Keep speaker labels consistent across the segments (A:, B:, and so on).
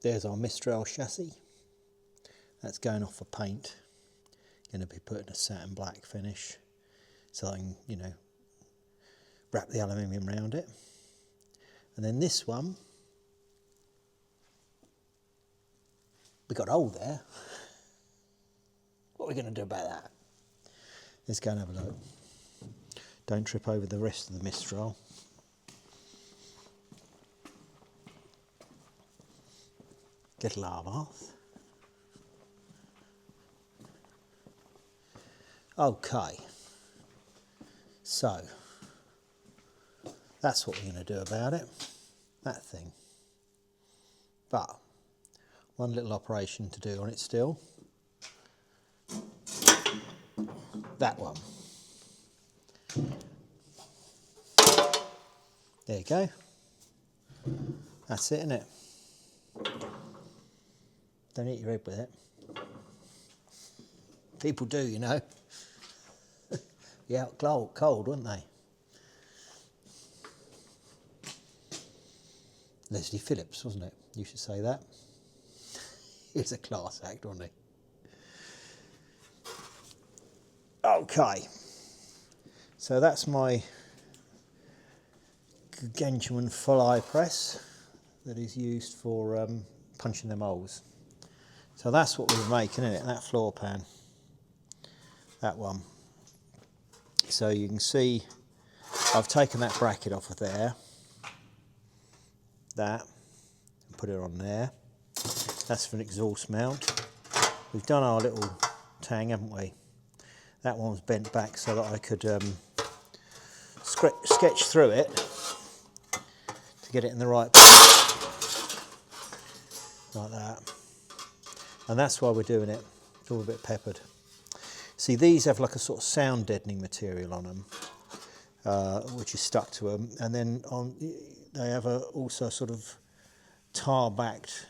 A: there's our Mistral chassis. That's going off for paint. Going to be putting a satin black finish so I can, you know, wrap the aluminium around it. And then this one, we got a hole there. What are we going to do about that? Let's go and have a look. Don't trip over the rest of the Mistral. Get a lava bath. Okay, so that's what we're going to do about it, that thing. But one little operation to do on it still. That one. There you go. That's it, isn't it? Don't hit your head with it. People do, you know. Yeah, cold, wouldn't they? Leslie Phillips, wasn't it? You should say that. He was a class act, wasn't he? Okay. So that's my Gargantuan full eye press that is used for punching them holes. So that's what we were making, isn't it? That floor pan. That one. So you can see I've taken that bracket off of there, that, and put it on there. That's for an exhaust mount. We've done our little tang, haven't we? That one was bent back so that I could sketch through it to get it in the right place, like that. And that's why we're doing it. It's all a bit peppered. See, these have like a sort of sound deadening material on them, which is stuck to them, and then they have also a sort of tar-backed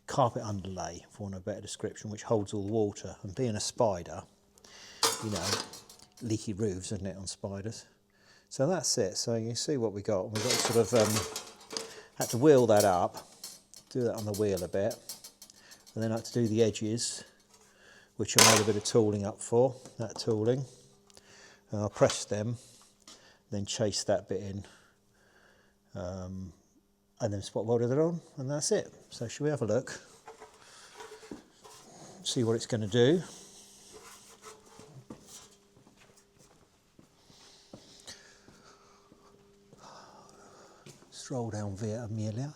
A: carpet underlay, for want of a better description, which holds all the water. And being a spider, you know, leaky roofs, isn't it, on spiders? So that's it. So you see what we got. We got sort of had to wheel that up, do that on the wheel a bit, and then I had to do the edges, which I made a bit of tooling up for, that tooling. And I'll press them, then chase that bit in, and then spot welded it on, and that's it. So shall we have a look, see what it's going to do. Stroll down via Amelia.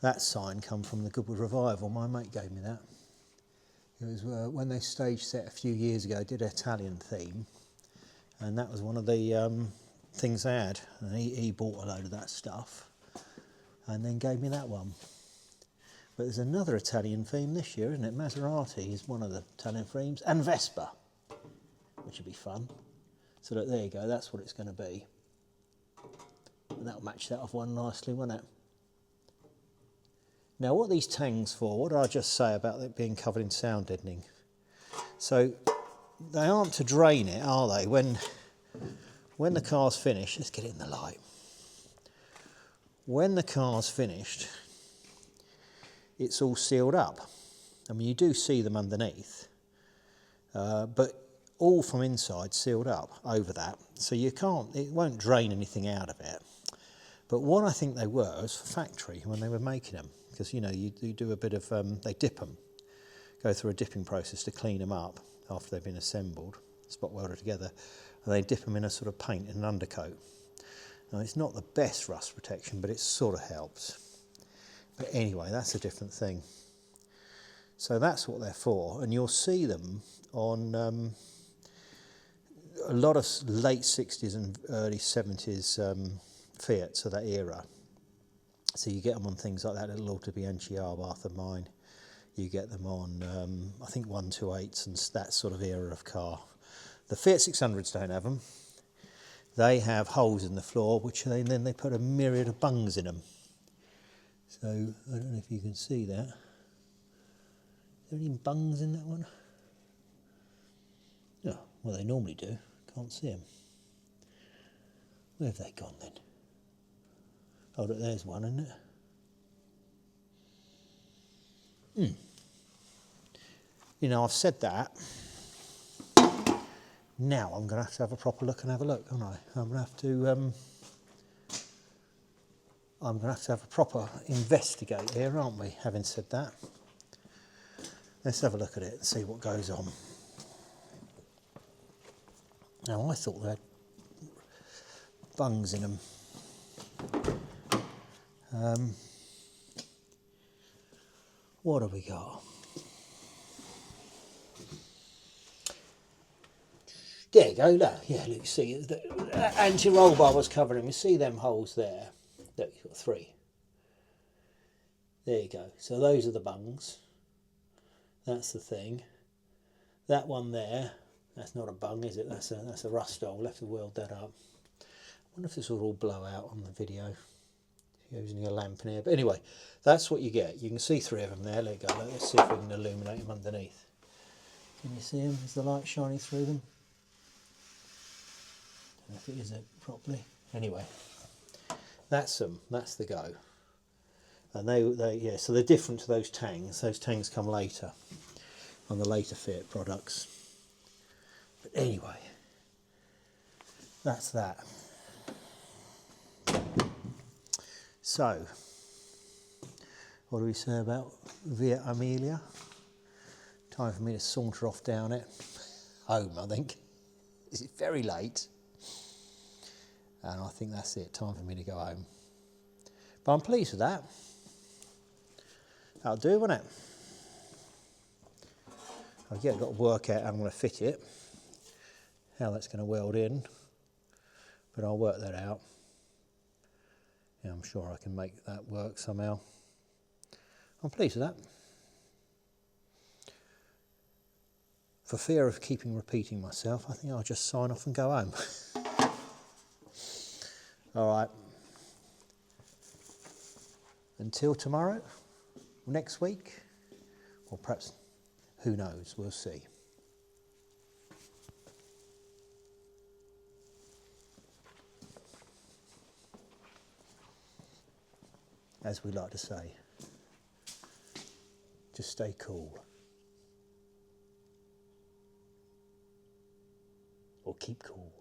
A: That sign come from the Goodwood Revival. My mate gave me that. It was when they stage set a few years ago, did an Italian theme, and that was one of the things they had. And he bought a load of that stuff and then gave me that one. But there's another Italian theme this year, isn't it? Maserati is one of the Italian themes, and Vespa, which would be fun. So look, there you go, that's what it's going to be. And that'll match that off one nicely, won't it? Now, what are these tangs for? What did I just say about it being covered in sound deadening? So they aren't to drain it, are they? When the car's finished, let's get it in the light. When the car's finished, it's all sealed up. I mean, you do see them underneath, but all from inside sealed up over that. So you can't, it won't drain anything out of it. But what I think they were was for factory when they were making them. Because, you know, you do a bit of, they dip them, go through a dipping process to clean them up after they've been assembled, spot welded together, and they dip them in a sort of paint and an undercoat. Now, it's not the best rust protection, but it sort of helps. But anyway, that's a different thing. So that's what they're for, and you'll see them on a lot of late 60s and early 70s Fiats of that era. So you get them on things like that little Auto Bianchi Abarth of mine. You get them on, I think 128s and that sort of era of car. The Fiat 600s don't have them. They have holes in the floor, which then they put a myriad of bungs in them. So I don't know if you can see that. Are there any bungs in that one? No, well they normally do. Can't see them. Where have they gone then? Oh, look, there's one, isn't it? You know, I've said that. Now I'm going to have a proper look and have a look, aren't I? I'm going to have a proper investigate here, aren't we? Having said that, let's have a look at it and see what goes on. Now, I thought they had bungs in them. What have we got? There you go, look. Yeah, look, see, the anti-roll bar was covering. You see them holes there? Look, you've got 3. There you go. So those are the bungs. That's the thing. That one there, that's not a bung, is it? That's a rust hole. We'll have to weld that up. I wonder if this will all blow out on the video. Using a lamp in here. But anyway, that's what you get. You can see 3 of them there. There you go. Let's see if we can illuminate them underneath. Can you see them? Is the light shining through them? I don't know if it is it properly. Anyway, that's them. That's the go. And yeah. So they're different to those tangs. Those tangs come later on the later FIAT products. But anyway, that's that. So, what do we say about Via Amelia? Time for me to saunter off down it. Home, I think. It's very late. And I think that's it. Time for me to go home. But I'm pleased with that. That'll do, won't it? I've got to work out how I'm going to fit it. How that's going to weld in. But I'll work that out. Yeah, I'm sure I can make that work somehow. I'm pleased with that. For fear of keeping repeating myself, I think I'll just sign off and go home. All right. Until tomorrow, next week, or perhaps, who knows, we'll see. As we like to say, just stay cool. Or keep cool.